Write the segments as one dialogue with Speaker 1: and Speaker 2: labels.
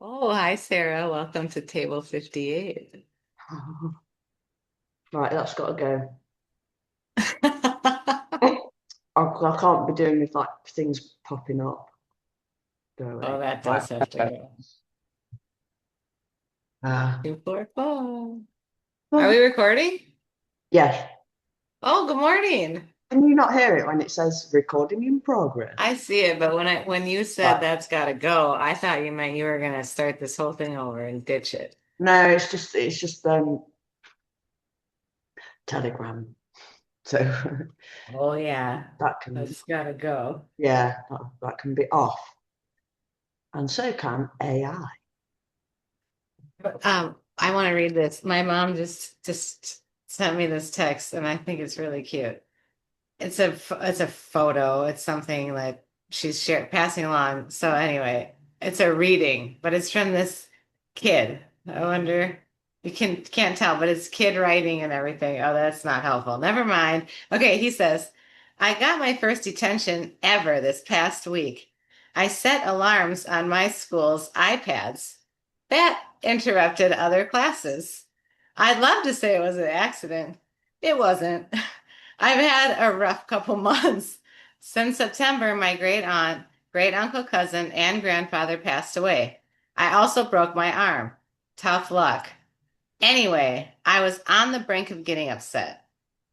Speaker 1: Oh, hi, Sarah. Welcome to table 58.
Speaker 2: Right, that's got to go. I can't be doing with like things popping up. Go
Speaker 1: Oh,
Speaker 2: away.
Speaker 1: that
Speaker 2: Right.
Speaker 1: does have to go.
Speaker 2: Uh,
Speaker 1: 244. Are we
Speaker 2: oh,
Speaker 1: recording?
Speaker 2: yes.
Speaker 1: Oh, good morning.
Speaker 2: Can you not hear it when it says recording in progress?
Speaker 1: I see it, but when you said
Speaker 2: Right.
Speaker 1: that's gotta go, I thought you meant you were gonna start this whole thing over and ditch it.
Speaker 2: No, it's just Telegram. So
Speaker 1: Oh yeah,
Speaker 2: that can
Speaker 1: that's gotta go.
Speaker 2: that can be off. And so can AI.
Speaker 1: I want to read this. My mom just sent me this text, and I think it's really cute. It's a photo. It's something that she's passing along. So anyway, it's a reading, but it's from this kid. I wonder you can't tell, but it's kid writing and everything. Oh, that's not helpful. Never mind. Okay, he says, I got my first detention ever this past week. I set alarms on my school's iPads. That interrupted other classes. I'd love to say it was an accident. It wasn't. I've had a rough couple months. Since September, my great aunt, great uncle, cousin, and grandfather passed away. I also broke my arm. Tough luck. Anyway, I was on the brink of getting upset.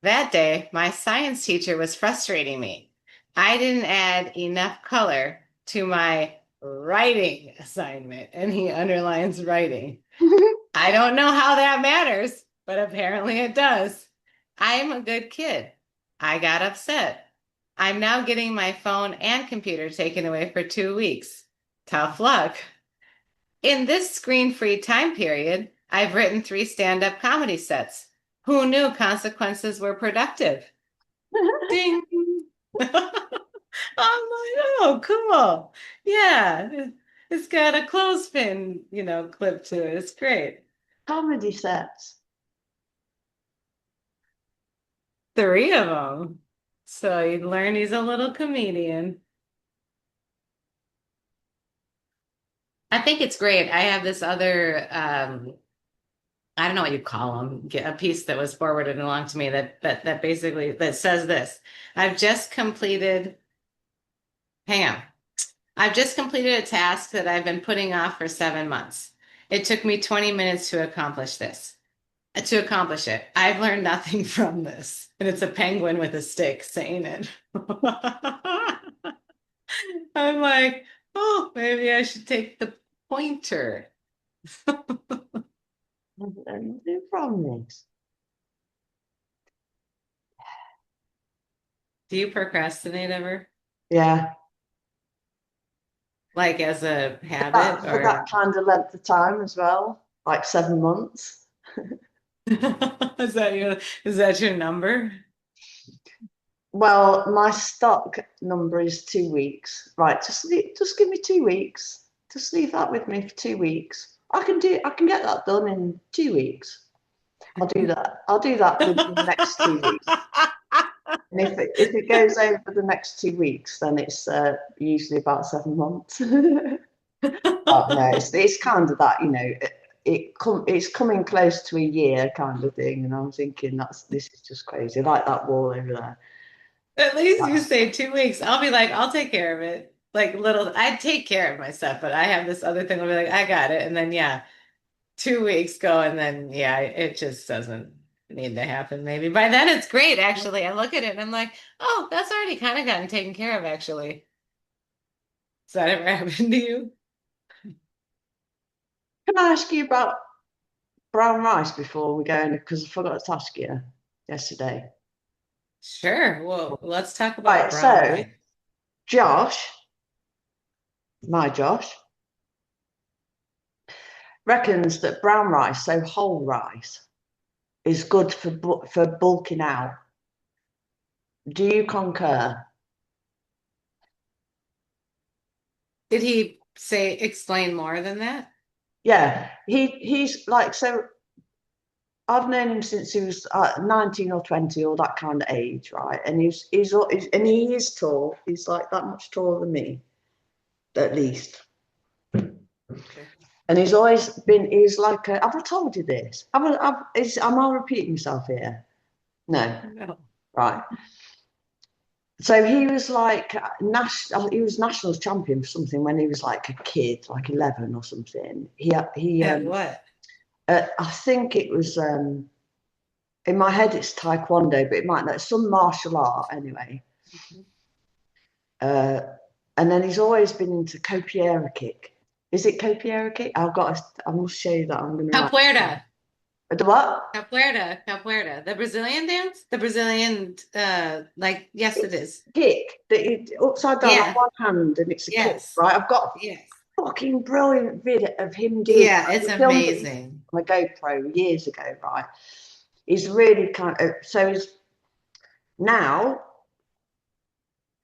Speaker 1: That day, my science teacher was frustrating me. I didn't add enough color to my writing assignment, and he underlines writing. I don't know how that matters, but apparently it does. I am a good kid. I got upset. I'm now getting my phone and computer taken away for 2 weeks. Tough luck. In this screen-free time period, I've written 3 stand-up comedy sets. Who knew consequences were productive? Ding. I'm like, oh, cool. Yeah, it's got a clothespin, clip to it. It's great.
Speaker 2: Comedy sets.
Speaker 1: 3 of them. So you learn he's a little comedian. I think it's great. I have this other, I don't know what you call them, a piece that was forwarded along to me that basically that says this. I've just completed, hang on. I've just completed a task that I've been putting off for 7 months. It took me 20 minutes to accomplish this. To accomplish it. I've learned nothing from this. And it's a penguin with a stick saying it. I'm like, oh, maybe I should take the pointer.
Speaker 2: Nothing from this.
Speaker 1: Do you procrastinate ever?
Speaker 2: Yeah.
Speaker 1: Like as a habit
Speaker 2: That for
Speaker 1: or
Speaker 2: that kind of length of time as well, like 7 months.
Speaker 1: is that your number?
Speaker 2: Well, my stock number is 2 weeks. Right, just give me 2 weeks. Just leave that with me for 2 weeks. I can get that done in 2 weeks. I'll do that. I'll do that within the next 2 weeks. And if it goes over the next 2 weeks, then it's usually about 7 months. Oh, no, it's kind of that, it's coming close to a year kind of thing, and I'm thinking this is just crazy. Like that wall over there.
Speaker 1: At least you
Speaker 2: That's
Speaker 1: say 2 weeks. I'll be like, I'll take care of it. Like little, I take care of my stuff, but I have this other thing. I'll be like, I got it. And then, yeah, 2 weeks go. And then, yeah, it just doesn't need to happen. Maybe by then it's great. Actually, I look at it and I'm like, oh, that's already kind of gotten taken care of, actually. Does that ever happen to you?
Speaker 2: Can I ask you about brown rice before we go in? Because I forgot to ask you yesterday.
Speaker 1: Sure. Well, let's talk about
Speaker 2: Right,
Speaker 1: brown
Speaker 2: so
Speaker 1: rice.
Speaker 2: Josh, my Josh, reckons that brown rice, so whole rice, is good for bulking out. Do you concur?
Speaker 1: Did he explain more than that?
Speaker 2: Yeah, he's like so. I've known him since he was 19 or 20 or that kind of age, right? And and he is tall. He's like that much taller than me, at least.
Speaker 1: Okay.
Speaker 2: And he's always been, he's like, have I told you this? Am I repeating myself here? No,
Speaker 1: No.
Speaker 2: right. So he was like national. He was national champion for something when he was like a kid, like 11 or something.
Speaker 1: At what?
Speaker 2: I think it was in my head it's taekwondo, but it might not some martial art anyway.
Speaker 1: Mhm.
Speaker 2: Uh, and then he's always been into copiera kick. Is it copiera kick? I must show you that. I'm going to write.
Speaker 1: Capoeira.
Speaker 2: The what?
Speaker 1: Capoeira. Capoeira. The Brazilian dance? The Brazilian, like, yes, it
Speaker 2: It's
Speaker 1: is.
Speaker 2: kick that you upside down on
Speaker 1: Yeah.
Speaker 2: one hand, and it's a kick,
Speaker 1: Yes.
Speaker 2: right? I've got
Speaker 1: Yes.
Speaker 2: a fucking brilliant video of him doing it.
Speaker 1: Yeah, it's
Speaker 2: He filmed it
Speaker 1: amazing.
Speaker 2: on a GoPro years ago, right? He's really kind of so he's now.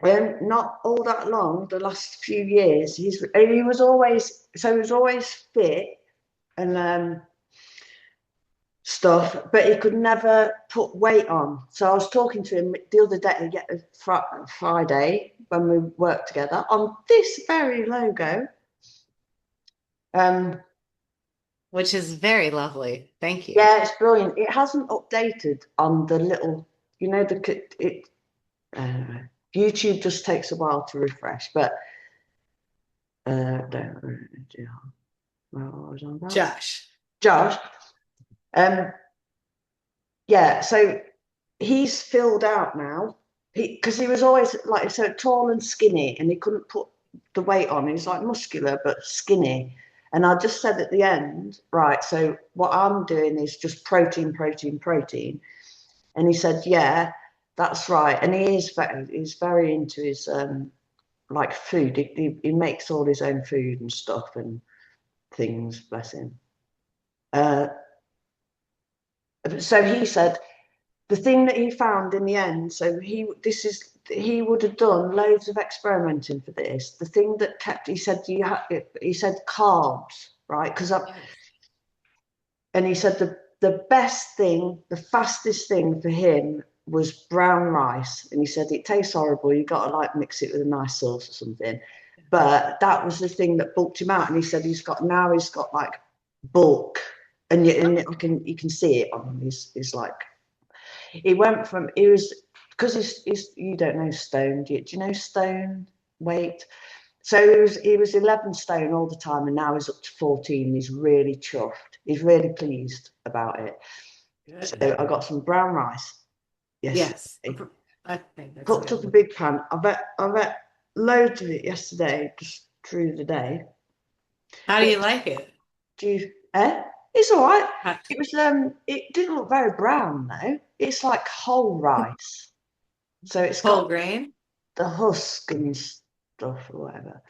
Speaker 2: Not all that long, the last few years, he was always so he was always fit and stuff, but he could never put weight on. So I was talking to him the other day, Friday, when we worked together on this very logo. Um,
Speaker 1: Which is very lovely. Thank you.
Speaker 2: yeah, it's brilliant. It hasn't updated on the little, uh, YouTube just takes a while to refresh, but don't what was I on about?
Speaker 1: Josh.
Speaker 2: Josh. Um, yeah, so he's filled out now. Because he was always like so tall and skinny, and he couldn't put the weight on. He's like muscular but skinny. And I just said at the end, right, so what I'm doing is just protein, protein, protein. And he said, yeah, that's right. And he's very into his like food. He makes all his own food and stuff and things, bless him. Uh, so he said the thing that he found in the end, so he would have done loads of experimenting for this. The thing that kept he said carbs, right?
Speaker 1: Yes.
Speaker 2: And he said the best thing, the fastest thing for him was brown rice. And he said it tastes horrible. You got to like mix it with a nice sauce or something. But that was the thing that bulked him out. And he said he's got like bulk, and you can see it on him. He's like he went from he was because he's you don't know stone, do you know stone weight? So he was 11 stone all the time, and now he's up to 14. He's really chuffed. He's really pleased about it.
Speaker 1: Good.
Speaker 2: So I got some brown rice
Speaker 1: Yes.
Speaker 2: yesterday.
Speaker 1: I think that's
Speaker 2: Cooked up a
Speaker 1: good.
Speaker 2: big pan. I bet loads of it yesterday, just through the day.
Speaker 1: How do
Speaker 2: But
Speaker 1: you like it?
Speaker 2: do you, eh? It's all right.
Speaker 1: Hot-
Speaker 2: It was it didn't look very brown though. It's like whole rice. So it's got
Speaker 1: Whole grain?
Speaker 2: the husk and stuff or whatever.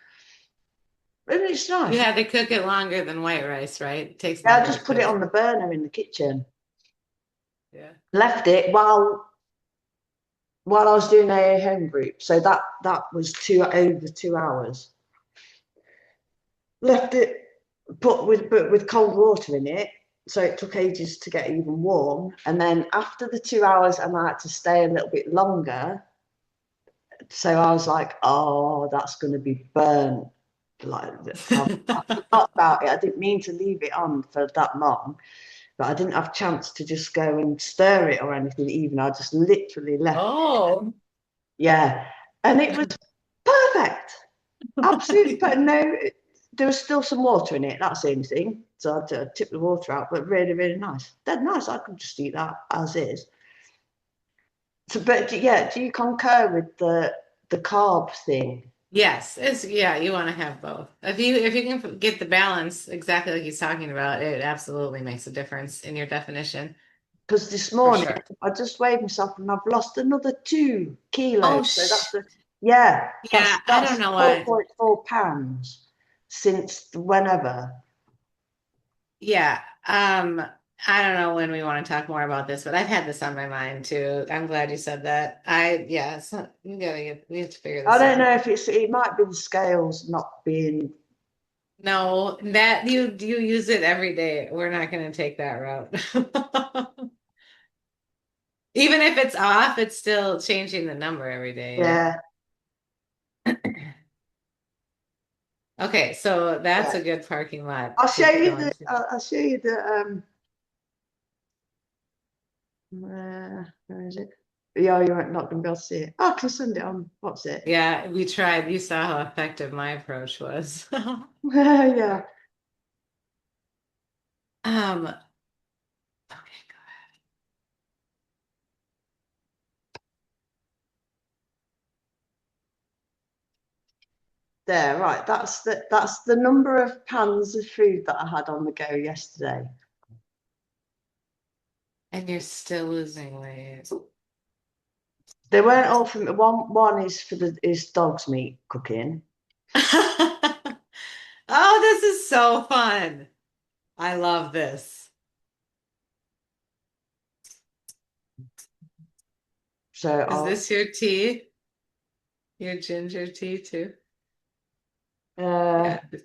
Speaker 2: And it's
Speaker 1: You
Speaker 2: nice.
Speaker 1: had to cook it longer than white rice, right? It takes
Speaker 2: Yeah, I
Speaker 1: longer to
Speaker 2: just put it
Speaker 1: cook.
Speaker 2: on the burner in the kitchen.
Speaker 1: Yeah.
Speaker 2: Left it while I was doing a home group. So that was over 2 hours. Left it but with cold water in it. So it took ages to get even warm. And then after the 2 hours, I had to stay a little bit longer. So I was like, oh, that's going to be burnt. Like I forgot about it. I didn't mean to leave it on for that long, but I didn't have a chance to just go and stir it or anything. Even I just literally left.
Speaker 1: Oh.
Speaker 2: Yeah, and it was perfect. Absolutely, but no, there was still some water in it. That's the only thing. So I had to tip the water out, but really, really nice. Dead nice. I could just eat that as is. So, but yeah, do you concur with the carb thing?
Speaker 1: Yes, it's yeah, you want to have both. If you can get the balance exactly like he's talking about, it absolutely makes a difference in your definition
Speaker 2: Because this
Speaker 1: for
Speaker 2: morning
Speaker 1: sure.
Speaker 2: I just weighed myself and I've lost another 2 kilos.
Speaker 1: Oh,
Speaker 2: So that's yeah,
Speaker 1: yeah, I don't
Speaker 2: that's
Speaker 1: know what.
Speaker 2: 4.4 pounds since whenever.
Speaker 1: Yeah, I don't know when we want to talk more about this, but I've had this on my mind too. I'm glad you said that. Yeah, we have to figure
Speaker 2: I
Speaker 1: this
Speaker 2: don't
Speaker 1: out.
Speaker 2: know if it might be the scales not being.
Speaker 1: No, that you use it every day. We're not going to take that route. Even if it's off, it's still changing the number every day,
Speaker 2: Yeah,
Speaker 1: Okay, so that's
Speaker 2: Yeah.
Speaker 1: a good parking lot
Speaker 2: I'll
Speaker 1: to
Speaker 2: show you
Speaker 1: go
Speaker 2: the.
Speaker 1: into.
Speaker 2: I'll show you the. Where is it? Yeah, you're not going to be able to see it. I can send it on. What's it?
Speaker 1: Yeah, we tried. You saw how effective my approach was.
Speaker 2: Yeah.
Speaker 1: Okay,
Speaker 2: There, right. That's the number of pans of food that I had on the go yesterday.
Speaker 1: and you're still losing weight.
Speaker 2: They weren't
Speaker 1: That's
Speaker 2: all for me. One is for the is dog's meat cooking.
Speaker 1: Oh, this is so fun. I love this.
Speaker 2: So
Speaker 1: Is
Speaker 2: I'll
Speaker 1: this your tea? Your ginger tea too?
Speaker 2: uh
Speaker 1: Yeah.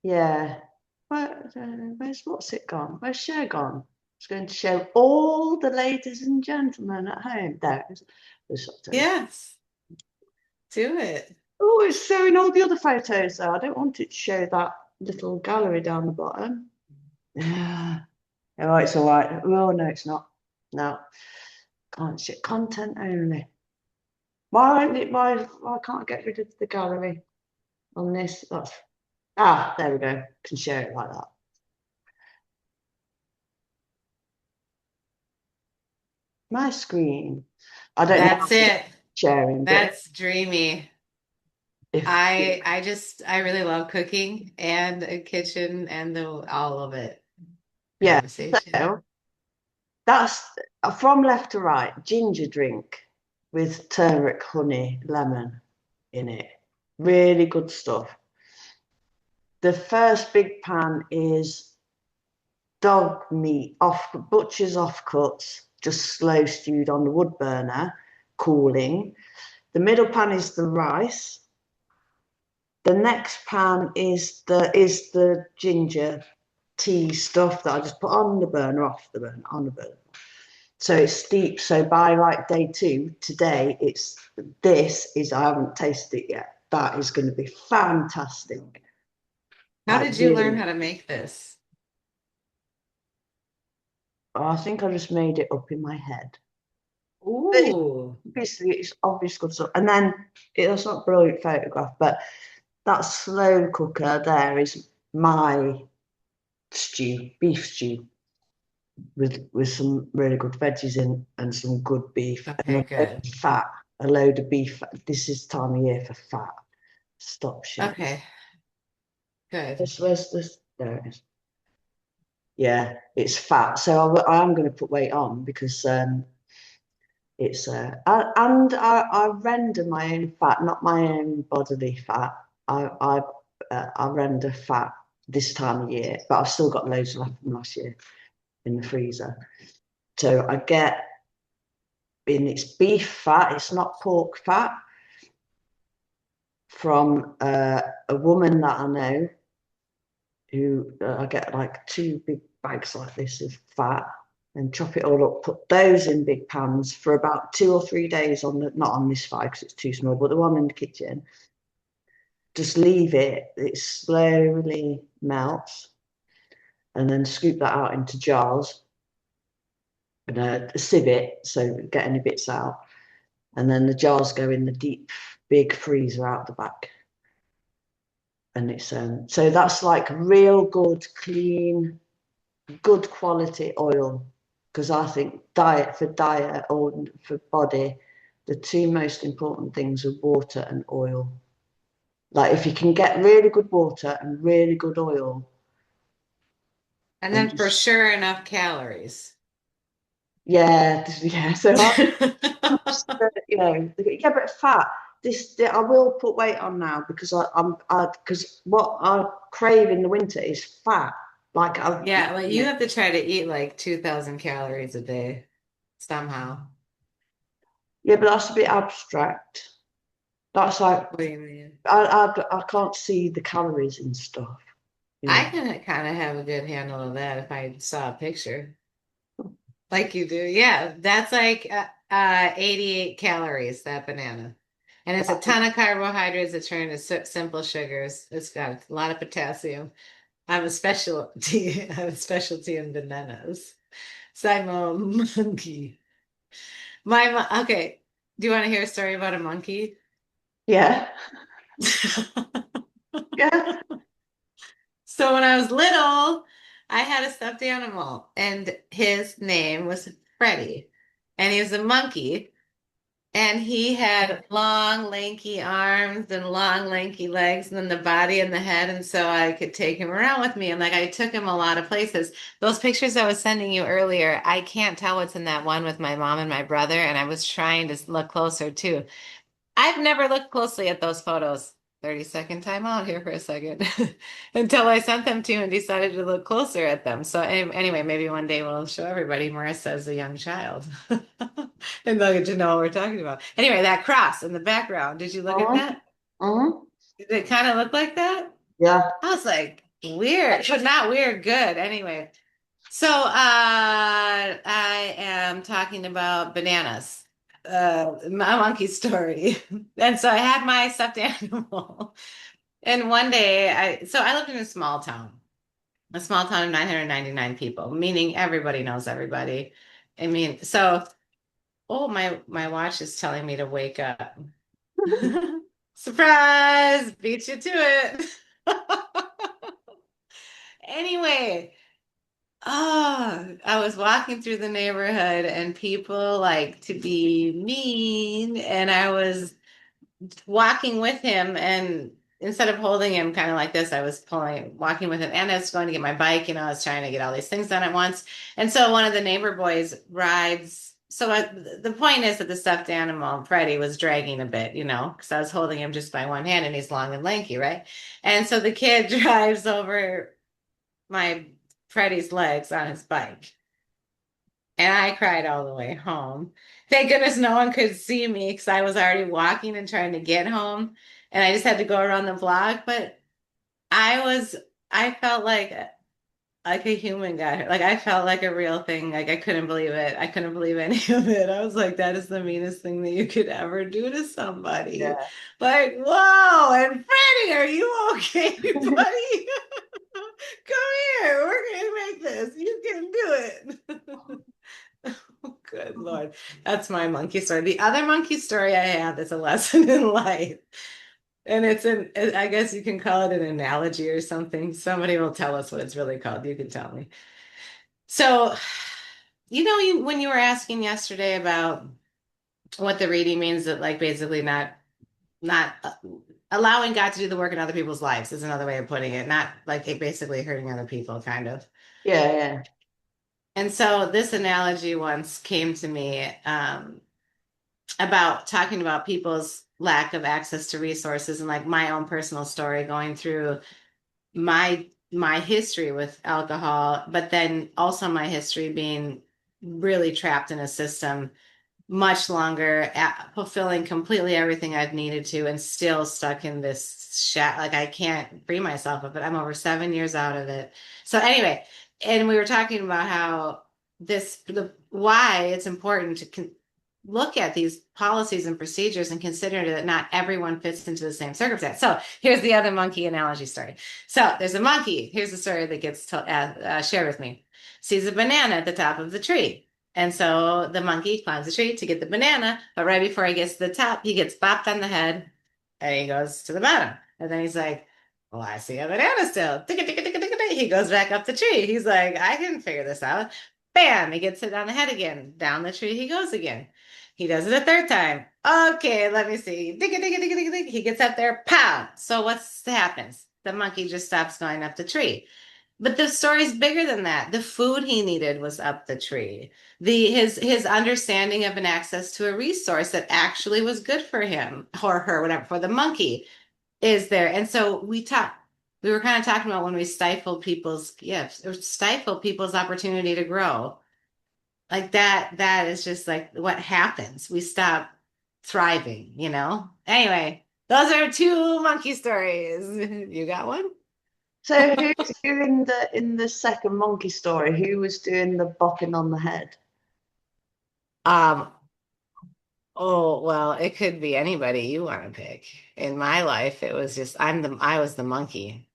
Speaker 2: yeah. Where's what's it gone? Where's Cher gone? It's going to show all the ladies and gentlemen at home. There it is. The photos.
Speaker 1: Yes. Do it.
Speaker 2: Oh, it's showing all the other photos though. I don't want it to show that little gallery down the bottom. Yeah. Oh, it's all right. Oh no, it's not. No. Can't shit content only. Why can't I get rid of the gallery on this? There we go. Can share it like that. My screen. I don't know how
Speaker 1: That's
Speaker 2: to get
Speaker 1: it.
Speaker 2: sharing, but
Speaker 1: That's dreamy.
Speaker 2: if
Speaker 1: I really love cooking and a kitchen and the all of it.
Speaker 2: yeah,
Speaker 1: Conversation.
Speaker 2: so that's from left to right, ginger drink with turmeric, honey, lemon in it. Really good stuff. The first big pan is dog meat off butcher's offcuts, just slow stewed on the wood burner, cooling. The middle pan is the rice. The next pan is the ginger tea stuff that I just put on the burner, off the burner, on the burner. So it's steep. So by like day two, today, I haven't tasted it yet. That is going to be fantastic.
Speaker 1: How
Speaker 2: Like
Speaker 1: did you learn
Speaker 2: really,
Speaker 1: how to make this?
Speaker 2: I think I just made it up in my head. But
Speaker 1: Ooh.
Speaker 2: obviously, it's obvious good stuff. And then it's not a brilliant photograph, but that slow cooker there is my stew, beef stew, with some really good veggies in and some good beef and
Speaker 1: Okay,
Speaker 2: a load
Speaker 1: good.
Speaker 2: of fat, a load of beef. This is time of year for fat. Stop shit.
Speaker 1: Okay, good.
Speaker 2: Where's this? There it is. Yeah, it's fat. So I am going to put weight on because I render my own fat, not my own bodily fat. I render fat this time of year, but I've still got loads left from last year in the freezer. So I get in it's beef fat, it's not pork fat, from a woman that I know who I get like two big bags like this of fat and chop it all up, put those in big pans for about 2 or 3 days on not on this fire because it's too small, but the one in the kitchen. Just leave it slowly melts, and then scoop that out into jars and sieve it so get any bits out. And then the jars go in the deep, big freezer out the back. And it's so that's like real good, clean, good quality oil. Because I think diet or for body, the two most important things are water and oil. Like if you can get really good water and really good oil,
Speaker 1: And
Speaker 2: and
Speaker 1: then for
Speaker 2: just
Speaker 1: sure enough calories.
Speaker 2: yeah. So yeah, but fat. I will put weight on now because because what I crave in the winter is fat. Like
Speaker 1: Yeah, well, you have to try to eat like 2,000 calories a day somehow.
Speaker 2: yeah, but that's a bit abstract. That's like
Speaker 1: What do you mean?
Speaker 2: I can't see the calories and stuff. You
Speaker 1: I
Speaker 2: know.
Speaker 1: can kind of have a good handle of that if I saw a picture like you do. Yeah, that's like 88 calories, that banana. And it's a ton of carbohydrates that turn into simple sugars. It's got a lot of potassium. I have a specialty in bananas. So I'm a monkey. Okay. Do you want to hear a story about a monkey?
Speaker 2: Yeah. Yeah.
Speaker 1: So when I was little, I had a stuffed animal, and his name was Freddie, and he was a monkey. And he had long, lanky arms and long, lanky legs, and then the body and the head. And so I could take him around with me. And like I took him a lot of places. Those pictures I was sending you earlier, I can't tell what's in that one with my mom and my brother. And I was trying to look closer too. I've never looked closely at those photos. 30-second time out here for a second until I sent them to you and decided to look closer at them. So anyway, maybe one day we'll show everybody Marissa as a young child and they'll get to know what we're talking about. Anyway, that cross in the background, did you look at
Speaker 2: Mhm.
Speaker 1: that?
Speaker 2: Mhm.
Speaker 1: Did it kind of look like that?
Speaker 2: Yeah.
Speaker 1: I was like, weird, but not weird, good. Anyway, so I am talking about bananas, my monkey story. And so I had my stuffed animal. And one day I lived in a small town of 999 people, meaning everybody knows everybody. I mean, so, oh, my watch is telling me to wake up. Surprise, beat you to it. Anyway, I was walking through the neighborhood and people like to be mean, and I was walking with him, and instead of holding him kind of like this, I was walking with him, and I was going to get my bike. I was trying to get all these things done at once. And so one of the neighbor boys rides. So the point is that the stuffed animal, Freddie, was dragging a bit, because I was holding him just by one hand and he's long and lanky, right? And so the kid drives over my Freddie's legs on his bike. And I cried all the way home. Thank goodness no one could see me because I was already walking and trying to get home. And I just had to go around the block. But I was, I felt like a human got hurt. Like I felt like a real thing. Like I couldn't believe it. I couldn't believe any of it. I was like, that is the meanest thing that you could ever do to somebody.
Speaker 2: Yeah.
Speaker 1: Like, whoa. And Freddie, are you okay, buddy? Come here. We're going to make this. You can do it. Good Lord. That's my monkey story. The other monkey story I have is a lesson in life. And I guess you can call it an analogy or something. Somebody will tell us what it's really called. You can tell me. So, when you were asking yesterday about what the reading means, that like basically not allowing God to do the work in other people's lives is another way of putting it. Not like it basically hurting other people, kind of.
Speaker 2: Yeah. Yeah.
Speaker 1: And so this analogy once came to me. About talking about people's lack of access to resources and like my own personal story going through my history with alcohol, but then also my history being really trapped in a system much longer, fulfilling completely everything I've needed to, and still stuck in this like I can't free myself of it. I'm over 7 years out of it. So anyway, and we were talking about how why it's important to look at these policies and procedures and consider that not everyone fits into the same circumstance. So here's the other monkey analogy story. So there's a monkey. Here's the story that gets shared with me. Sees a banana at the top of the tree. And so the monkey climbs the tree to get the banana, but right before he gets to the top, he gets bopped on the head and he goes to the bottom. And then he's like, well, I see a banana still. He goes back up the tree. He's like, I can figure this out. Bam, he gets hit on the head again. Down the tree he goes again. He does it a third time. Okay, let me see. He gets up there, pow. So what happens? The monkey just stops going up the tree. But the story's bigger than that. The food he needed was up the tree. His understanding of an access to a resource that actually was good for him or her, whatever, for the monkey is there. And so we were kind of talking about when we stifle people's gifts or stifle people's opportunity to grow. Like that is just like what happens. We stop thriving. Anyway, those are two monkey stories. You got one?
Speaker 2: So who in the second monkey story, who was doing the bopping on the head?
Speaker 1: Um, Oh, well, it could be anybody you want to pick. In my life, it was just I was the monkey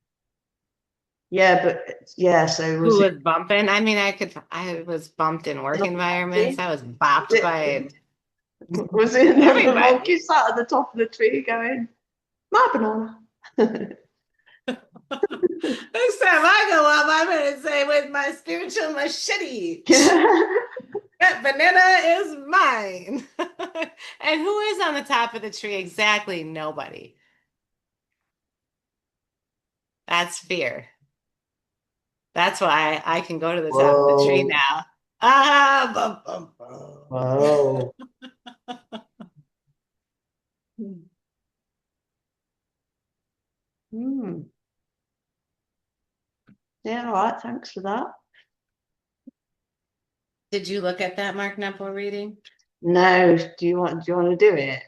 Speaker 2: Yeah, but yeah, so
Speaker 1: who
Speaker 2: was it
Speaker 1: was bumping. I mean, I was bumped in work
Speaker 2: another
Speaker 1: environments.
Speaker 2: monkey?
Speaker 1: I was
Speaker 2: Was
Speaker 1: bopped
Speaker 2: it,
Speaker 1: by
Speaker 2: was it another monkey
Speaker 1: everybody.
Speaker 2: sat at the top of the tree going, my banana?
Speaker 1: Next time I go up, I'm gonna say with my spiritual machete,
Speaker 2: Yeah.
Speaker 1: that banana is mine. And who is on the top of the tree? Exactly nobody. That's fear. That's why I can go to the top of the tree
Speaker 2: Whoa.
Speaker 1: now. Ah, bum, bum,
Speaker 2: Whoa.
Speaker 1: bum.
Speaker 2: Hmm. Yeah, all right, thanks for that.
Speaker 1: Did you look at that Mark Nepple reading?
Speaker 2: No, do you want to do it?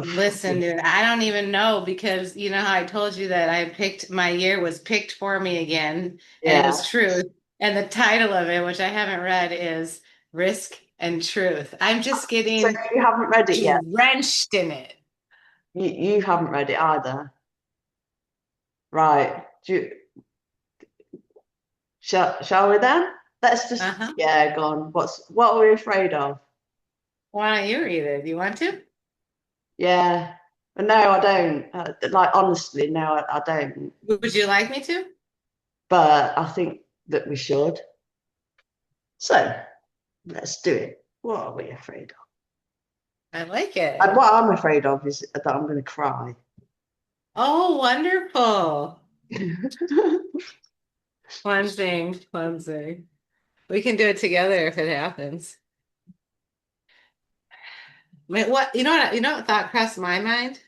Speaker 1: Listen, dude, I don't even know because you know how I told you that I picked my year was picked for me again, and it
Speaker 2: Yeah.
Speaker 1: was truth. And the title of it, which I haven't read, is Risk and Truth. I'm just
Speaker 2: So
Speaker 1: getting
Speaker 2: you haven't read it yet.
Speaker 1: drenched in it.
Speaker 2: You haven't read it either. Right. Shall we then? Let's just
Speaker 1: Uh-huh.
Speaker 2: yeah, go on. What are we afraid of?
Speaker 1: Why don't you read it? Do you want to?
Speaker 2: Yeah. No, I don't. Like honestly, no, I don't.
Speaker 1: Would you like me to?
Speaker 2: But I think that we should. So let's do it. What are we afraid of?
Speaker 1: I like
Speaker 2: And
Speaker 1: it.
Speaker 2: what I'm afraid of is that I'm going to cry.
Speaker 1: Oh, wonderful. Cleansing, cleansing. We can do it together if it happens. Wait, what? You know what thought crossed my mind?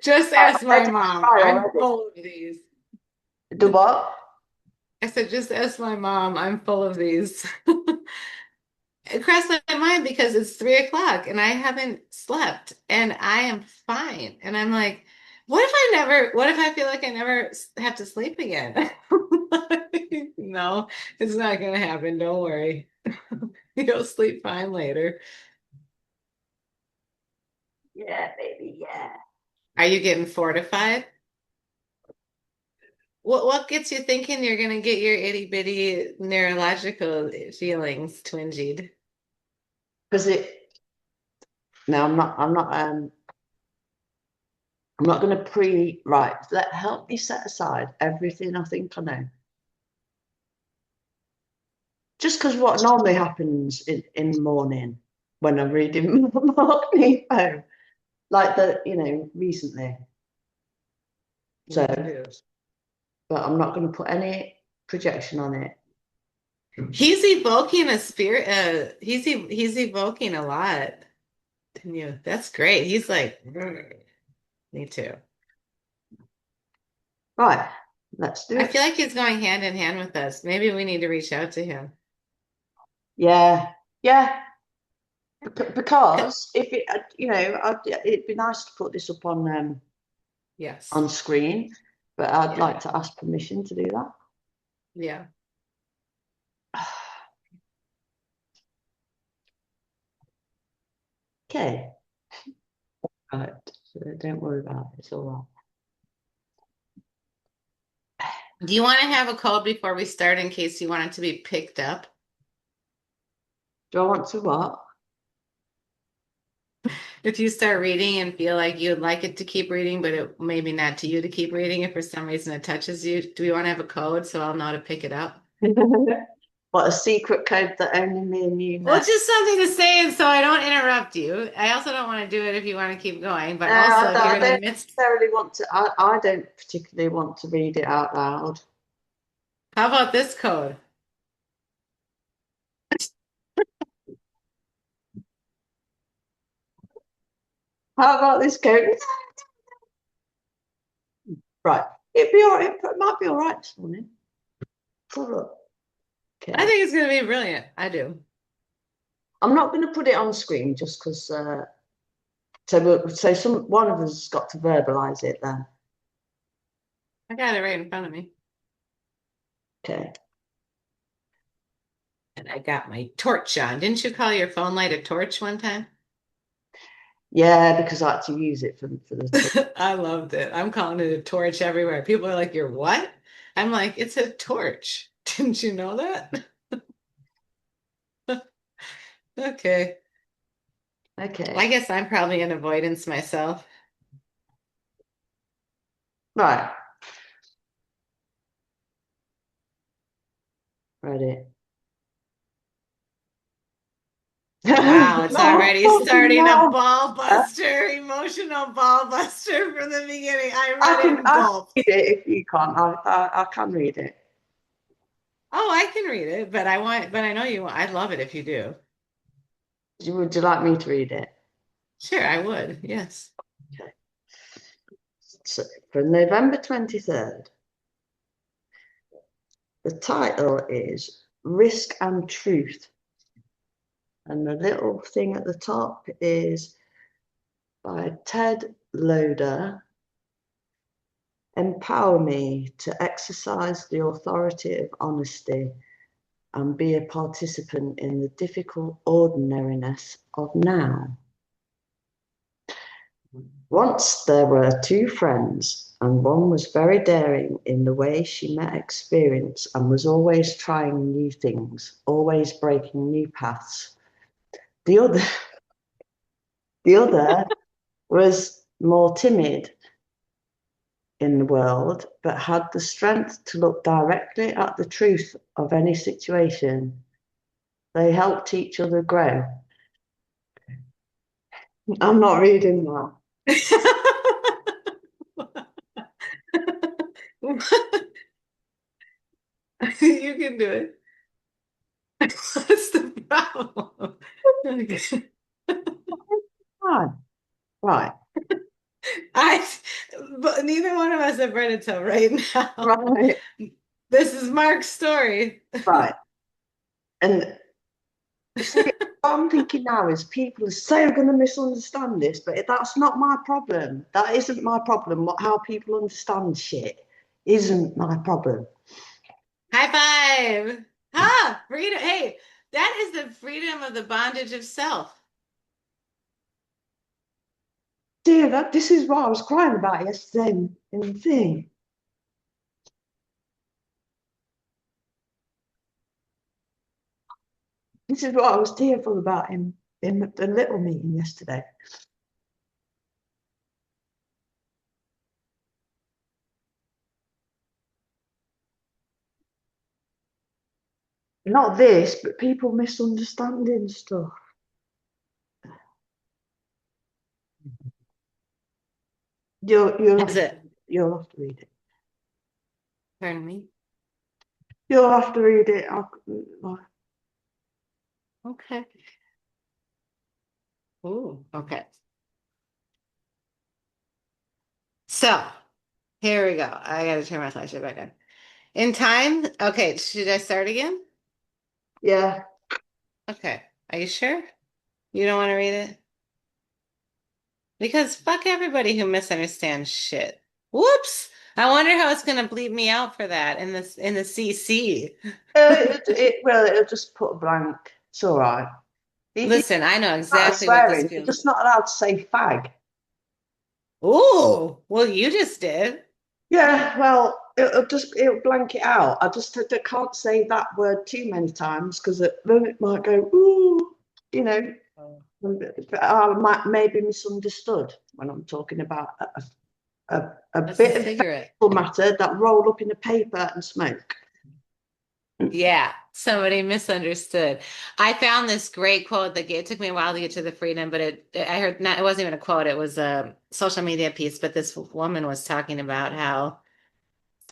Speaker 1: Just
Speaker 2: I'm
Speaker 1: ask my
Speaker 2: ready to
Speaker 1: mom.
Speaker 2: cry
Speaker 1: I'm
Speaker 2: already.
Speaker 1: full of these.
Speaker 2: Do what?
Speaker 1: I said, just ask my mom. I'm full of these. It crossed my mind because it's 3 o'clock and I haven't slept and I am fine. And I'm like, what if I feel like I never have to sleep again? No, it's not gonna happen. Don't worry. You'll sleep fine later.
Speaker 2: Yeah, baby, yeah.
Speaker 1: Are you getting fortified? What gets you thinking you're gonna get your itty bitty neurological feelings twingied?
Speaker 2: Because no, I'm not going to right. Help me set aside everything I think I know. Just because what normally happens in the morning when I'm reading Mark Nepo, like recently. So,
Speaker 1: What is?
Speaker 2: but I'm not going to put any projection on it.
Speaker 1: He's evoking a spirit. He's evoking a lot in you. That's great. He's like, "Mm, me too."
Speaker 2: Right, let's do
Speaker 1: I
Speaker 2: it.
Speaker 1: feel like he's going hand in hand with us. Maybe we need to reach out to him.
Speaker 2: Yeah, yeah. Because if it'd be nice to put this up on
Speaker 1: Yes.
Speaker 2: screen, but I'd
Speaker 1: Yeah.
Speaker 2: like to ask permission to do that.
Speaker 1: Yeah.
Speaker 2: Okay, right. So don't worry about it. It's all right.
Speaker 1: Do you want to have a code before we start in case you want it to be picked up?
Speaker 2: Do I want to what?
Speaker 1: If you start reading and feel like you'd like it to keep reading, but it maybe not to you to keep reading, if for some reason it touches you, do we want to have a code so I'll know to pick it up?
Speaker 2: What, a secret code that only me and you
Speaker 1: Well,
Speaker 2: know?
Speaker 1: just something to say, and so I don't interrupt you. I also don't want to do it if you want to keep going, but
Speaker 2: No,
Speaker 1: also if you're
Speaker 2: I
Speaker 1: in the
Speaker 2: don't
Speaker 1: midst,
Speaker 2: necessarily want to. I don't particularly want to read it out loud.
Speaker 1: how about this code?
Speaker 2: How about this code? Right, it'd be all right. It might be all right this morning.
Speaker 1: I
Speaker 2: Okay,
Speaker 1: think it's going to be brilliant. I do.
Speaker 2: I'm not going to put it on screen just because. So one of us has got to verbalise it then.
Speaker 1: I got it right in front of me.
Speaker 2: Okay.
Speaker 1: I got my torch on. Didn't you call your phone light a torch one time?
Speaker 2: Yeah, because I had to use it for the tour.
Speaker 1: I loved it. I'm calling it a torch everywhere. People are like, "You're what?" I'm like, "It's a torch." Didn't you know that? Okay. I
Speaker 2: Okay.
Speaker 1: guess I'm probably an avoidance myself.
Speaker 2: Right. Ready.
Speaker 1: Wow, it's
Speaker 2: Oh,
Speaker 1: already
Speaker 2: fucking
Speaker 1: starting a
Speaker 2: hell.
Speaker 1: ball buster, emotional ball buster from the beginning. I
Speaker 2: I
Speaker 1: read it
Speaker 2: can
Speaker 1: and
Speaker 2: I can
Speaker 1: gulped.
Speaker 2: read it if you can't. I can read it.
Speaker 1: Oh, I can read it, but I know you want, I'd love it if you do.
Speaker 2: Would you like me to read it?
Speaker 1: Sure, I would. Yes.
Speaker 2: Okay. So, for November 23rd, the title is Risk and Truth. And the little thing at the top is by Ted Loader. Empower me to exercise the authority of honesty and be a participant in the difficult ordinariness of now. Once there were two friends, and one was very daring in the way she met experience and was always trying new things, always breaking new paths. The other, the other was more timid in the world, but had the strength to look directly at the truth of any situation. They helped each other grow. I'm not reading that.
Speaker 1: You can do it. What's the problem? Okay.
Speaker 2: Right, right,
Speaker 1: I, but neither one of us have read it till right now.
Speaker 2: right,
Speaker 1: This is Mark's story.
Speaker 2: right. And you see, what I'm thinking now is people are so going to misunderstand this, but that's not my problem. That isn't my problem. How people understand shit isn't my problem.
Speaker 1: High five. Ah, freedom. Hey, that is the freedom of the bondage of self.
Speaker 2: Dear, this is what I was crying about yesterday in the thing. This is what I was tearful about in the little meeting yesterday. Not this, but people misunderstanding stuff. You'll
Speaker 1: Is
Speaker 2: have
Speaker 1: it?
Speaker 2: you'll have to read it.
Speaker 1: Pardon me.
Speaker 2: You'll have to read it.
Speaker 1: Okay. Ooh, okay. So here we go. I gotta turn my flashlight back on. In time, okay, should I start again?
Speaker 2: Yeah.
Speaker 1: Okay. Are you sure? You don't want to read it? Because fuck everybody who misunderstands shit. Whoops. I wonder how it's gonna bleep me out for that in the CC.
Speaker 2: It'll just put a blank. It's all right. You're
Speaker 1: Listen, I know
Speaker 2: not
Speaker 1: exactly what this
Speaker 2: swearing. You're
Speaker 1: feels.
Speaker 2: just not allowed to say fag.
Speaker 1: Ooh, well, you just did.
Speaker 2: Yeah, well, it'll blank it out. I can't say that word too many times because then it might go ooh, you know. I might maybe misunderstood when I'm talking about a
Speaker 1: That's a
Speaker 2: bit of
Speaker 1: cigarette.
Speaker 2: factual matter that roll up in a paper and smoke.
Speaker 1: Yeah, somebody misunderstood. I found this great quote that it took me a while to get to the freedom, but I heard not, it wasn't even a quote, it was a social media piece, but this woman was talking about how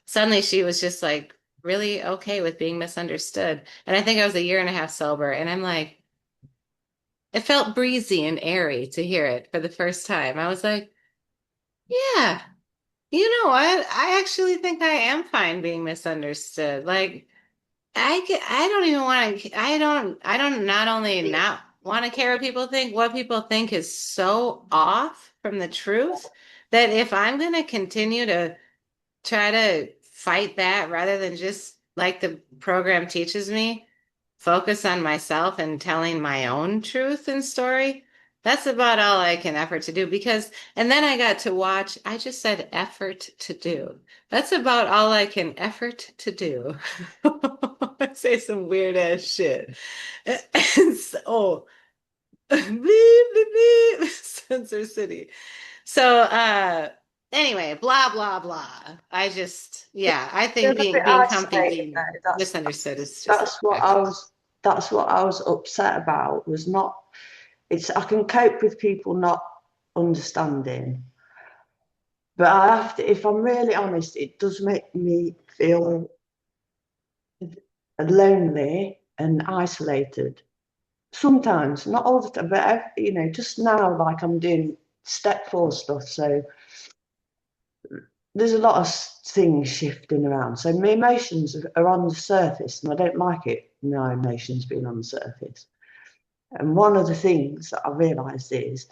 Speaker 1: suddenly she was just like really okay with being misunderstood. And I think I was a year and a half sober, and I'm like, it felt breezy and airy to hear it for the first time. I was like, yeah, you know what? I actually think I am fine being misunderstood. Like, I don't even want to I don't not only not want to care what people think is so off from the truth that if I'm going to continue to try to fight that rather than just like the program teaches me, focus on myself and telling my own truth and story. That's about all I can effort to do because, and then I got to watch, I just said effort to do. That's about all I can effort to do. I say some weird ass shit. And so, bleep, bleep, bleep, Censor City. So, anyway, blah, blah, blah. Yeah, I
Speaker 2: Feel
Speaker 1: think
Speaker 2: a bit
Speaker 1: being comfy,
Speaker 2: isolated
Speaker 1: being
Speaker 2: though.
Speaker 1: misunderstood is just
Speaker 2: That's what I
Speaker 1: okay.
Speaker 2: was. That's what I was upset about. Was not. It's. I can cope with people not understanding, but I have to. If I'm really honest, it does make me feel lonely and isolated. Sometimes, not all the time, but just now, like I'm doing step four stuff. So there's a lot of things shifting around. So my emotions are on the surface, and I don't like it. My emotions being on the surface. And one of the things that I realised is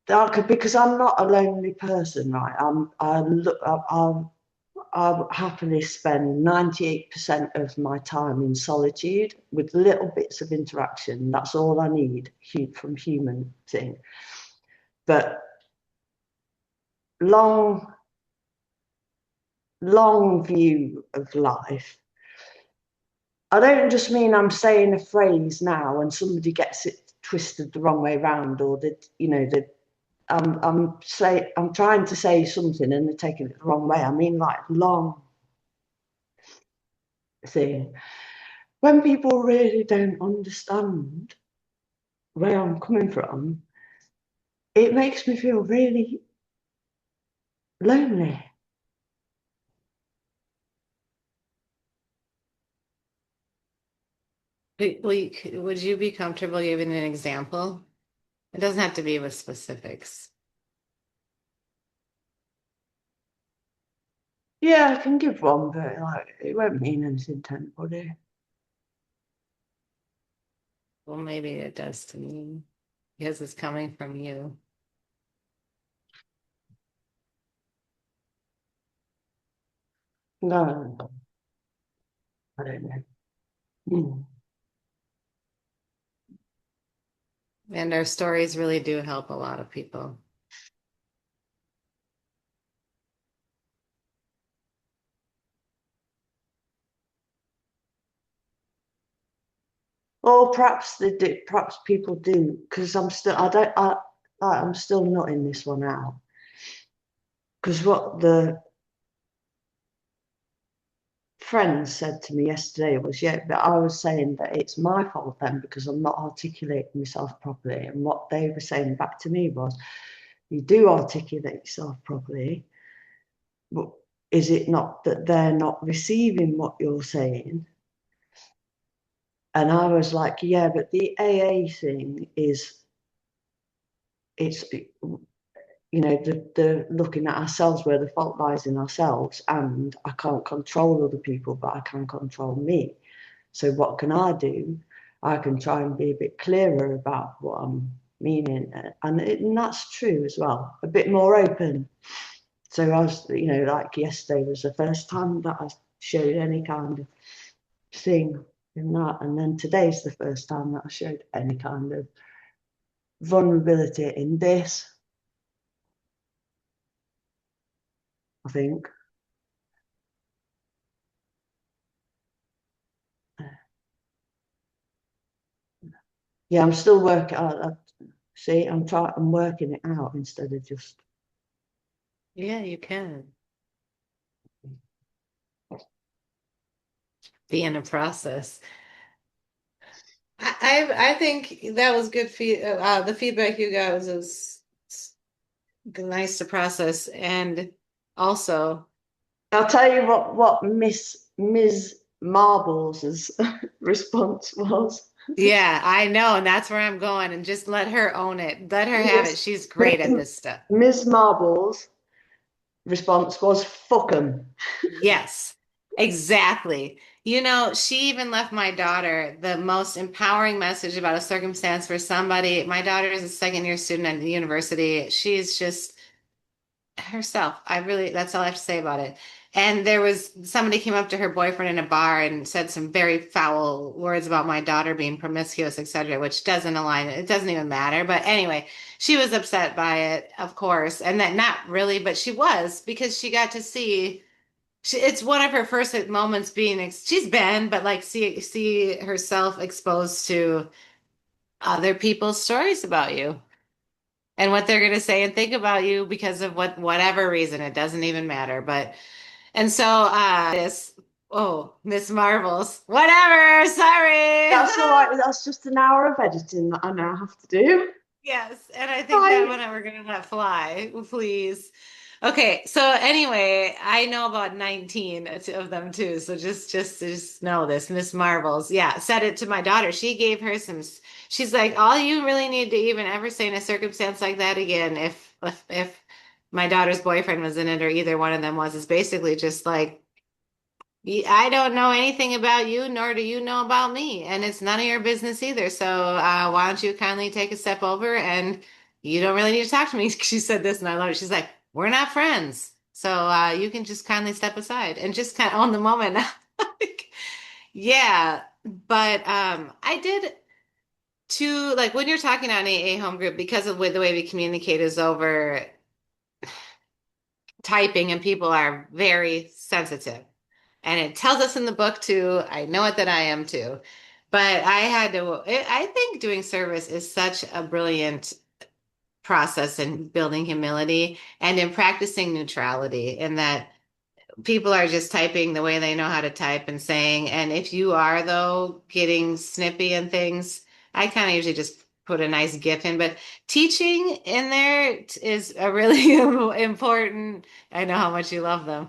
Speaker 2: that because I'm not a lonely person, right? I happily spend 98% of my time in solitude with little bits of interaction. That's all I need from human thing. But long, long view of life. I don't just mean I'm saying a phrase now and somebody gets it twisted the wrong way around, or that I'm trying to say something and they're taking it the wrong way. I mean like long thing. When people really don't understand where I'm coming from, it makes me feel really lonely.
Speaker 1: Would you be comfortable giving an example? It doesn't have to be with specifics.
Speaker 2: Yeah, I can give one, but like it won't mean anything to anybody.
Speaker 1: Well, maybe it does to me because it's coming from you.
Speaker 2: No, I don't know. Mm.
Speaker 1: And our stories really do help a lot of people.
Speaker 2: Or perhaps they do. Perhaps people do, because I'm still. I don't. I'm still not in this one out. Because what the friend said to me yesterday was, yeah, but I was saying that it's my fault then because I'm not articulating myself properly. And what they were saying back to me was, you do articulate yourself properly, but is it not that they're not receiving what you're saying? And I was like, yeah, but the AA thing is, it's the looking at ourselves where the fault lies in ourselves, and I can't control other people, but I can control me. So what can I do? I can try and be a bit clearer about what I'm meaning, and that's true as well. A bit more open. So I was, like yesterday was the first time that I showed any kind of thing in that, and then today's the first time that I showed any kind of vulnerability in this. I think. Yeah, I'm still working. See, I'm working it out instead of just.
Speaker 1: Yeah, you can be in a process. I think that was good. The feedback you got was nice to process, and also,
Speaker 2: I'll tell you what Ms. Marbles' response was.
Speaker 1: yeah, I know, and that's where I'm going. And just let her own it. Let her have it.
Speaker 2: Ms.
Speaker 1: She's great at this stuff.
Speaker 2: Ms. Marbles' response was "fuck 'em."
Speaker 1: Yes, exactly. You know, she even left my daughter the most empowering message about a circumstance for somebody. My daughter is a second year student at the university. She's just herself. That's all I have to say about it. And there was somebody came up to her boyfriend in a bar and said some very foul words about my daughter being promiscuous, etc., which doesn't align. It doesn't even matter. But anyway, she was upset by it, of course, and that not really, but she was because she got to see. It's one of her first moments being. She's been, but like see herself exposed to other people's stories about you and what they're going to say and think about you because of whatever reason. It doesn't even matter. But and so this oh Miss Marvels, whatever. Sorry.
Speaker 2: That's all right. That's just an hour of editing that I now have to do.
Speaker 1: Yes, and I think that
Speaker 2: Right.
Speaker 1: one we're gonna let fly, please. Okay, so anyway, I know about 19 of them too. So just know this. Miss Marvels. Yeah, said it to my daughter. She gave her some she's like, all you really need to even ever say in a circumstance like that again, if my daughter's boyfriend was in it or either one of them was, is basically just like I don't know anything about you, nor do you know about me, and it's none of your business either. So why don't you kindly take a step over and you don't really need to talk to me. She said this, and I love it. She's like, "We're not friends, so you can just kindly step aside and just kind of own the moment." Like, yeah, but I did too. Like when you're talking on a home group, because of the way we communicate is over typing, and people are very sensitive. And it tells us in the book too. I know it that I am too. But I had to, I think doing service is such a brilliant process in building humility and in practicing neutrality, in that people are just typing the way they know how to type and saying. And if you are, though, getting snippy and things, I kind of usually just put a nice GIF in. But teaching in there is a really important, I know how much you love them,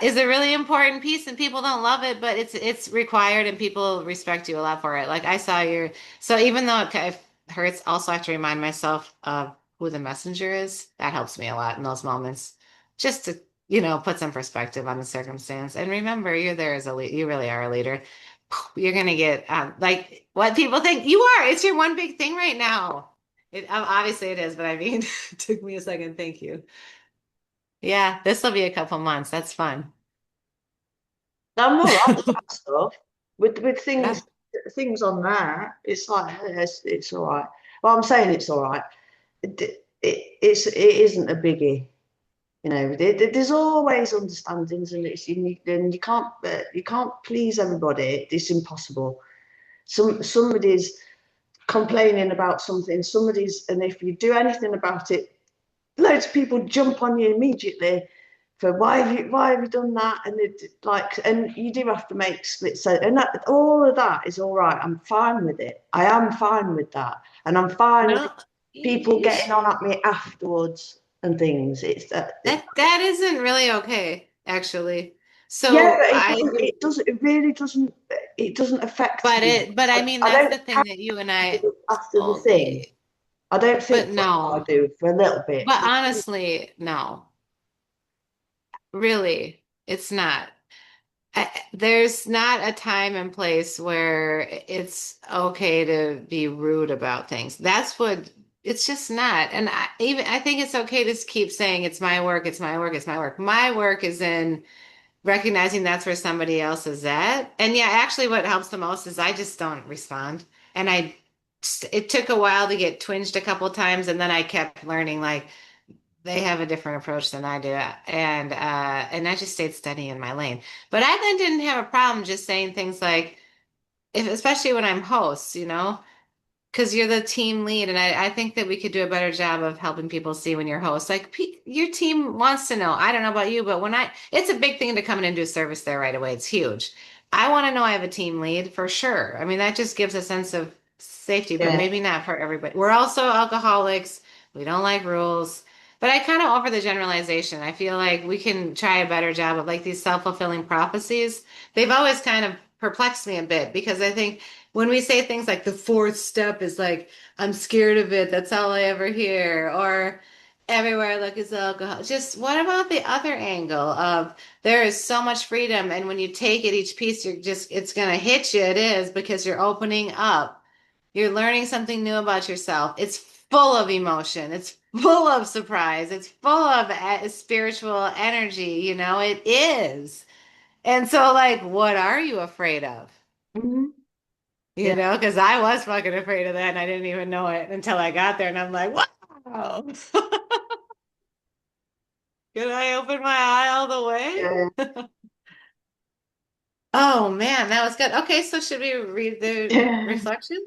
Speaker 1: is a really important piece. And people don't love it, but it's required and people respect you a lot for it. Like I saw your, so even though it kind of hurts, also I have to remind myself of who the messenger is. That helps me a lot in those moments. Just to put some perspective on the circumstance. And remember, you're there as a lead. You really are a leader. You're gonna get like what people think you are. It's your one big thing right now. Obviously it is, but I mean, it took me a second. Thank you. Yeah, this will be a couple months. That's fun.
Speaker 2: I'm all right with that stuff. With
Speaker 1: Yeah.
Speaker 2: things on there, it's like it's all right. Well, I'm saying it's all right. It isn't a biggie. You know, there's always understandings, and it's unique. And you can't please everybody. It's impossible. Somebody's complaining about something. And if you do anything about it, loads of people jump on you immediately for why have you done that? And and you do have to make split sense. And all of that is all right. I'm fine with it. I am fine with that, and I'm fine with
Speaker 1: No,
Speaker 2: people
Speaker 1: y-
Speaker 2: getting on at me afterwards and things. It's
Speaker 1: that isn't really okay, actually.
Speaker 2: Yeah,
Speaker 1: So
Speaker 2: but it
Speaker 1: I
Speaker 2: doesn't.
Speaker 1: do,
Speaker 2: It doesn't. It really doesn't. It doesn't affect me.
Speaker 1: but I mean
Speaker 2: I
Speaker 1: that's
Speaker 2: don't
Speaker 1: the thing
Speaker 2: have
Speaker 1: that you and
Speaker 2: to
Speaker 1: I,
Speaker 2: do after the thing.
Speaker 1: okay,
Speaker 2: I don't
Speaker 1: but
Speaker 2: think what I
Speaker 1: no.
Speaker 2: do for a little bit.
Speaker 1: But honestly, no. Really, it's not. There's not a time and place where it's okay to be rude about things. That's what it's just not. And I think it's okay to keep saying it's my work, it's my work, it's my work. My work is in recognizing that's where somebody else is at. And yeah, actually what helps the most is I just don't respond. And it took a while to get twinged a couple times and then I kept learning like they have a different approach than I do, and I just stayed steady in my lane. But I then didn't have a problem just saying things like, if especially when I'm host, because you're the team lead, and I think that we could do a better job of helping people see when you're host. Like your team wants to know. I don't know about you, but it's a big thing to come in and do service there right away. It's huge. I want to know I have a team lead for sure. I mean, that just gives a sense of safety, but
Speaker 2: Yeah,
Speaker 1: maybe not for everybody. We're also alcoholics. We don't like rules. But I kind of offer the generalization. I feel like we can try a better job of like these self-fulfilling prophecies. They've always kind of perplexed me a bit because I think when we say things like the fourth step is like, I'm scared of it, that's all I ever hear, or everywhere I look is alcohol. Just what about the other angle of there is so much freedom, and when you take it each piece, it's gonna hit you. It is because you're opening up. You're learning something new about yourself. full of emotion. It's full of surprise. It's full of spiritual energy. It is. And so, like, what are you afraid of?
Speaker 2: Mhm. Yeah.
Speaker 1: Because I was fucking afraid of that and I didn't even know it until I got there and I'm like, wow. Can I open my eye all the way?
Speaker 2: Yeah.
Speaker 1: Oh man, that was good. Okay, so should we read the
Speaker 2: Yeah.
Speaker 1: reflection?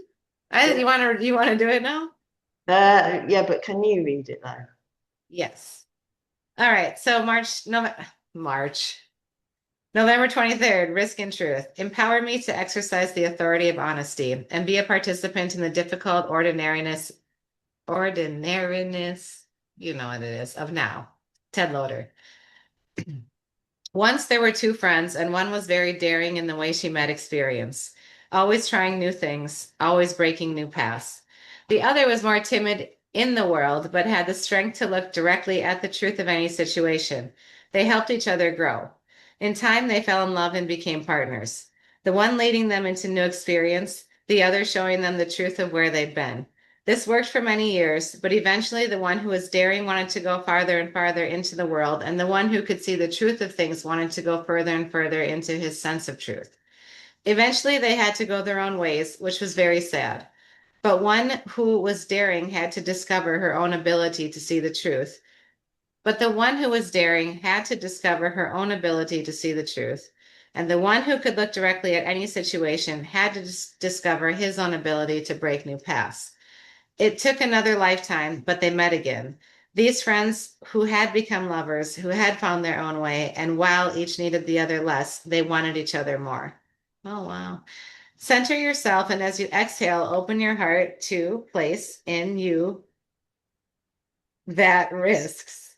Speaker 2: Yeah.
Speaker 1: You want to do it now?
Speaker 2: Yeah, but can you read it though?
Speaker 1: Yes. All right. So March. November 23rd, Risk and Truth. Empower me to exercise the authority of honesty and be a participant in the difficult ordinariness, you know what it is, of now. Ted Loder. Once there were two friends, and one was very daring in the way she met experience, always trying new things, always breaking new paths. The other was more timid in the world, but had the strength to look directly at the truth of any situation. They helped each other grow. In time, they fell in love and became partners. The one leading them into new experience, the other showing them the truth of where they'd been. This worked for many years, but eventually the one who was daring wanted to go farther and farther into the world, and the one who could see the truth of things wanted to go further and further into his sense of truth. Eventually they had to go their own ways, which was very sad. But one who was daring had to discover her own ability to see the truth. But the one who was daring had to discover her own ability to see the truth. And the one who could look directly at any situation had to discover his own ability to break new paths. It took another lifetime, but they met again. These friends who had become lovers, who had found their own way, and while each needed the other less, they wanted each other more. Oh, wow. Center yourself, and as you exhale, open your heart to place in you that risks.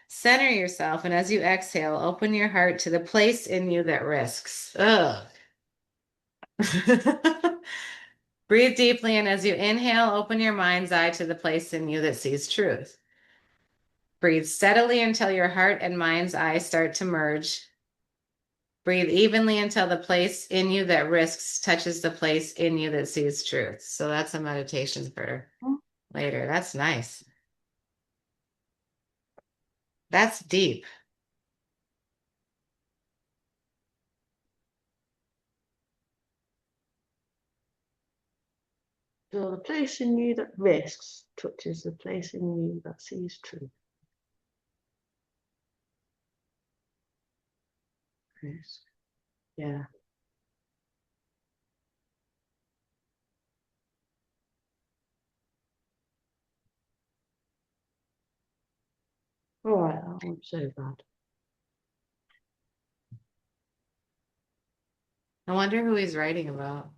Speaker 1: Center yourself, and as you exhale, open your heart to the place in you that risks. Ugh. Breathe deeply, and as you inhale, open your mind's eye to the place in you that sees truth. Breathe steadily until your heart and mind's eye start to merge. Breathe evenly until the place in you that risks touches the place in you that sees truth. So that's a meditation for later. That's nice. That's deep.
Speaker 2: So the place in you that risks touches the place in you that sees truth. Risk. Yeah. All right, that wasn't so bad.
Speaker 1: I wonder who he's writing about.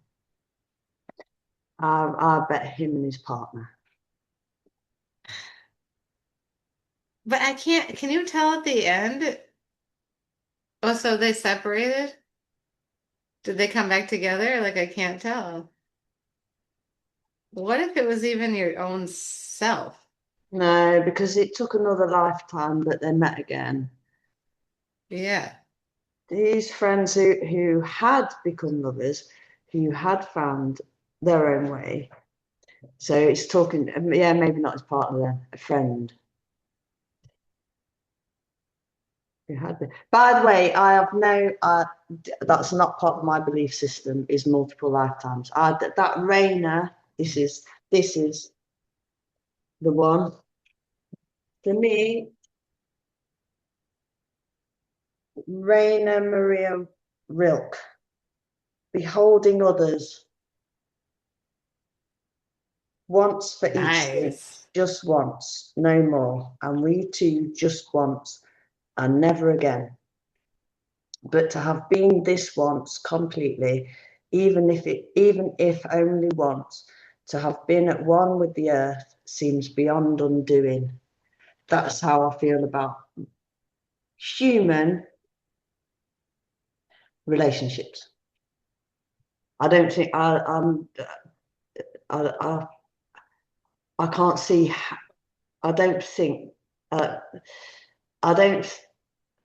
Speaker 2: I bet him and his partner.
Speaker 1: But I can't, can you tell at the end? Oh, so they separated? Did they come back together? Like, I can't tell. What if it was even your own self?
Speaker 2: No, because it took another lifetime, but they met again.
Speaker 1: Yeah.
Speaker 2: These friends who had become lovers, who had found their own way. So it's talking, yeah, maybe not his partner then, a friend who had been. By the way, I have no, that's not part of my belief system, is multiple lifetimes. That Raina, this is the one. For me, Raina Maria Rilke, beholding others, once for each thing,
Speaker 1: Nice.
Speaker 2: just once, no more. And we too, just once, and never again. But to have been this once completely, even if only once, to have been at one with the earth seems beyond undoing. That's how I feel about human relationships. I don't think I, I can't see. I don't think. Uh, I don't.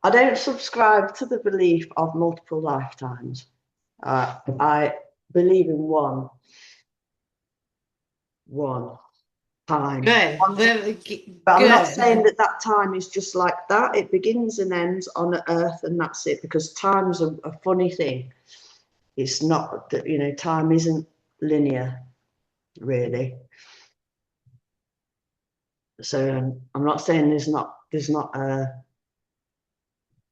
Speaker 2: I don't subscribe to the belief of multiple lifetimes. I believe in one. One. time.
Speaker 1: Good.
Speaker 2: But I'm not saying
Speaker 1: Good.
Speaker 2: that that time is just like that. It begins and ends on Earth, and that's it. Because time's a funny thing. It's not that, you know, time isn't linear, really. So I'm not saying there's not uh,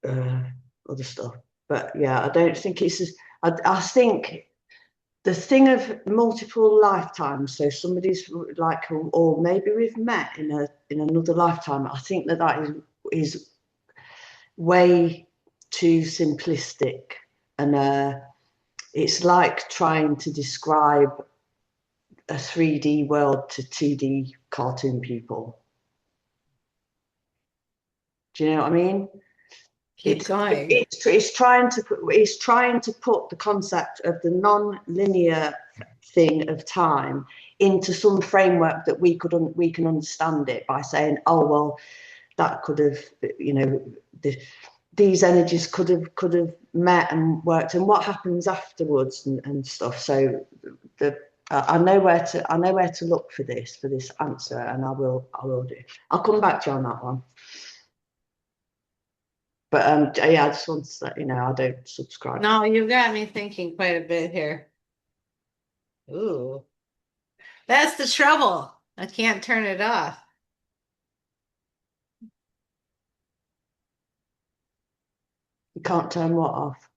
Speaker 2: other stuff, but yeah, I don't think it's. I think the thing of multiple lifetimes. So somebody's like, or maybe we've met in another lifetime. I think that is way too simplistic, and it's like trying to describe a 3D world to 2D cartoon people. Do you know what I mean?
Speaker 1: Keep going.
Speaker 2: It's trying to put the concept of the non-linear thing of time into some framework that we can understand it by saying, oh well, that could have, you know, these energies could have met and worked, and what happens afterwards and stuff. So the I know where to look for this answer, and I will do. I'll come back to you on that one. But yeah, I just want to let you know I don't subscribe to.
Speaker 1: No, you got me thinking quite a bit here. Ooh, that's the trouble. I can't turn it off.
Speaker 2: You can't turn what off?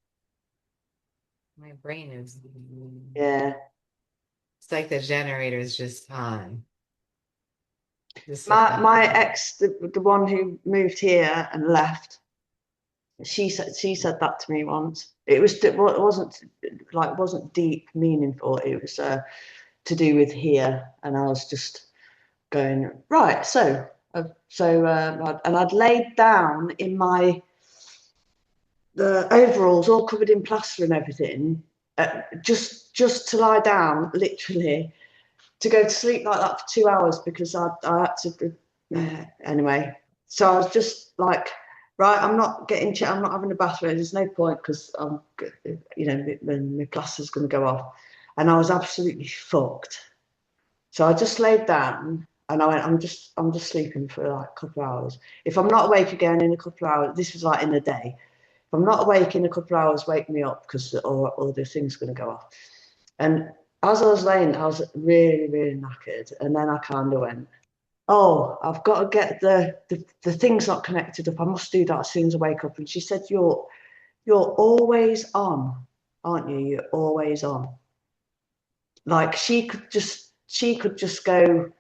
Speaker 1: My brain is,
Speaker 2: Yeah.
Speaker 1: it's like the generator is just on. Just like
Speaker 2: My ex, the one who moved here and left, she said that to me once. It wasn't like it wasn't deep, meaningful. It was to do with here, and I was just going right. And I'd laid down in my the overalls, all covered in plaster and everything, just to lie down, literally, to go to sleep like that for 2 hours because I had to. Anyway, so I was just like, right, I'm not having a bath. There's no point because I'm, you know, my plaster's going to go off, and I was absolutely fucked. So I just laid down and I went, I'm just sleeping for like a couple of hours. If I'm not awake again in a couple of hours, this was like in a day. If I'm not awake in a couple of hours, wake me up because or the thing's going to go off. And as I was laying, I was really, really knackered. And then I kind of went, oh, I've got to get the thing's not connected up. I must do that as soon as I wake up. And she said, you're always on, aren't you? You're always on. Like she could just go,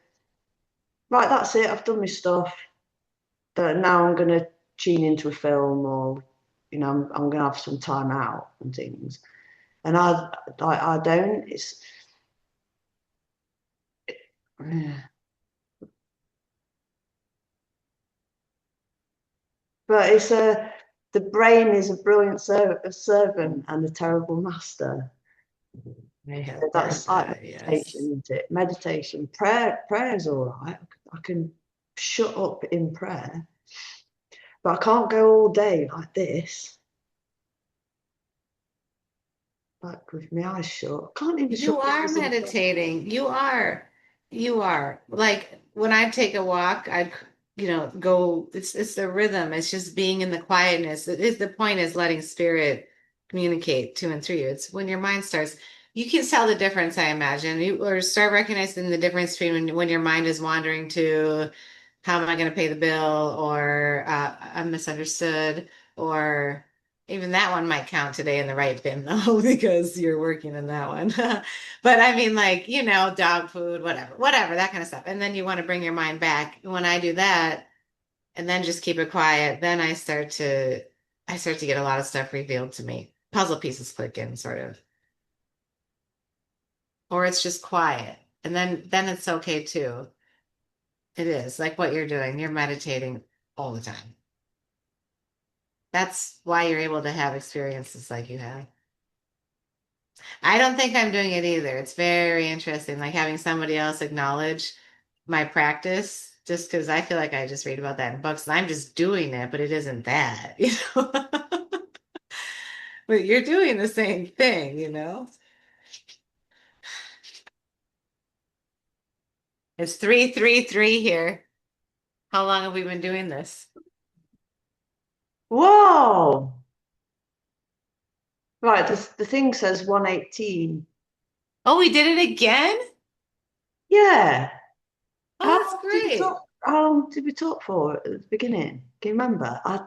Speaker 2: right, that's it, I've done my stuff. But now I'm gonna tune into a film or you know, I'm gonna have some time out and things. And I don't, it's but it's a the brain is a brilliant servant and a terrible master.
Speaker 1: I
Speaker 2: So
Speaker 1: have heard
Speaker 2: that's like
Speaker 1: that,
Speaker 2: meditation,
Speaker 1: yes.
Speaker 2: isn't it? Meditation, prayer is all right. I can shut up in prayer, but I can't go all day like this, like with my eyes shut. I can't even shut
Speaker 1: You
Speaker 2: my
Speaker 1: are
Speaker 2: eyes in prayer.
Speaker 1: meditating. You are. You are. Like when I take a walk, I'd, go, it's the rhythm. It's just being in the quietness. It is the point is letting spirit communicate to and through you. It's when your mind starts, you can tell the difference, I imagine. You or start recognizing the difference between when your mind is wandering to how am I going to pay the bill or I'm misunderstood or even that one might count today in the right bin though, because you're working in that one. But I mean, like, dog food, whatever, that kind of stuff. And then you want to bring your mind back. When I do that and then just keep it quiet, then I start to get a lot of stuff revealed to me. Puzzle pieces click in, sort of. Or it's just quiet. And then it's okay too. It is like what you're doing. You're meditating all the time. That's why you're able to have experiences like you have. I don't think I'm doing it either. It's very interesting, like having somebody else acknowledge my practice, just because I feel like I just read about that in books and I'm just doing it, but it isn't that, you know? But you're doing the same thing, you know? It's 333 here. How long have we been doing this?
Speaker 2: Whoa! Right, the thing says 118.
Speaker 1: Oh, we did it again?
Speaker 2: Yeah.
Speaker 1: Oh, that's great.
Speaker 2: How long did we talk for at the beginning? Can you remember? I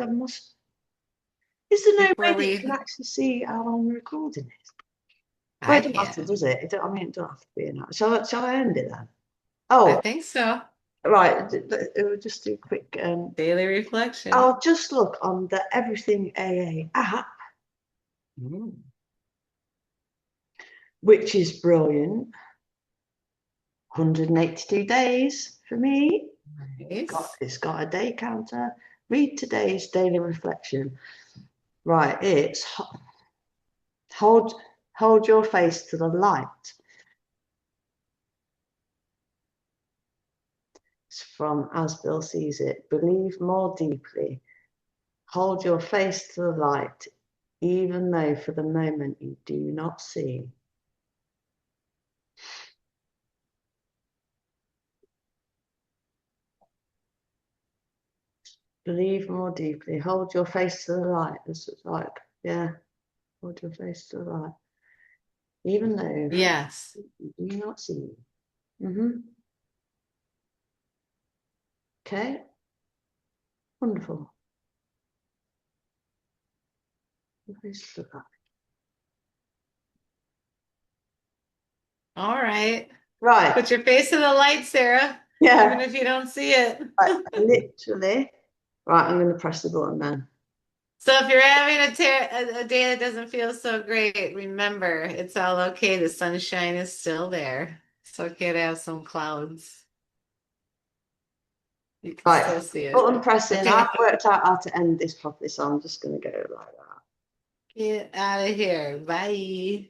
Speaker 2: must. Is there no way
Speaker 1: Before
Speaker 2: that you can
Speaker 1: we,
Speaker 2: actually see how long the recording is? Well,
Speaker 1: I
Speaker 2: it doesn't matter,
Speaker 1: can.
Speaker 2: does it? I mean, it don't have to be an hour. Shall I end it then?
Speaker 1: I
Speaker 2: Oh,
Speaker 1: think so.
Speaker 2: right. We'll just do a quick.
Speaker 1: Daily reflection.
Speaker 2: I'll just look on the Everything AA app,
Speaker 1: Mm,
Speaker 2: which is brilliant. 182 days for me.
Speaker 1: nice.
Speaker 2: It's got a day counter. Read today's daily reflection. Right, it's hold hold your face to the light. It's from As Bill Sees It. Believe more deeply. Hold your face to the light, even though for the moment you do not see. Believe more deeply. Hold your face to the light. It's like, yeah, hold your face to the light, even though
Speaker 1: Yes.
Speaker 2: you do not see. Mm-hmm. Okay, wonderful. Face to the light.
Speaker 1: All right.
Speaker 2: Right,
Speaker 1: Put your face in the light, Sarah, even
Speaker 2: yeah,
Speaker 1: if you don't see it.
Speaker 2: right, literally. Right, I'm going to press the button then.
Speaker 1: So if you're having a day that doesn't feel so great, remember it's all okay. The sunshine is still there. It's okay to have some clouds. You can
Speaker 2: Right,
Speaker 1: still see it.
Speaker 2: button pressing. I've
Speaker 1: Okay,
Speaker 2: worked out how to end this properly, so I'm just going to go like that.
Speaker 1: get out of here. Bye.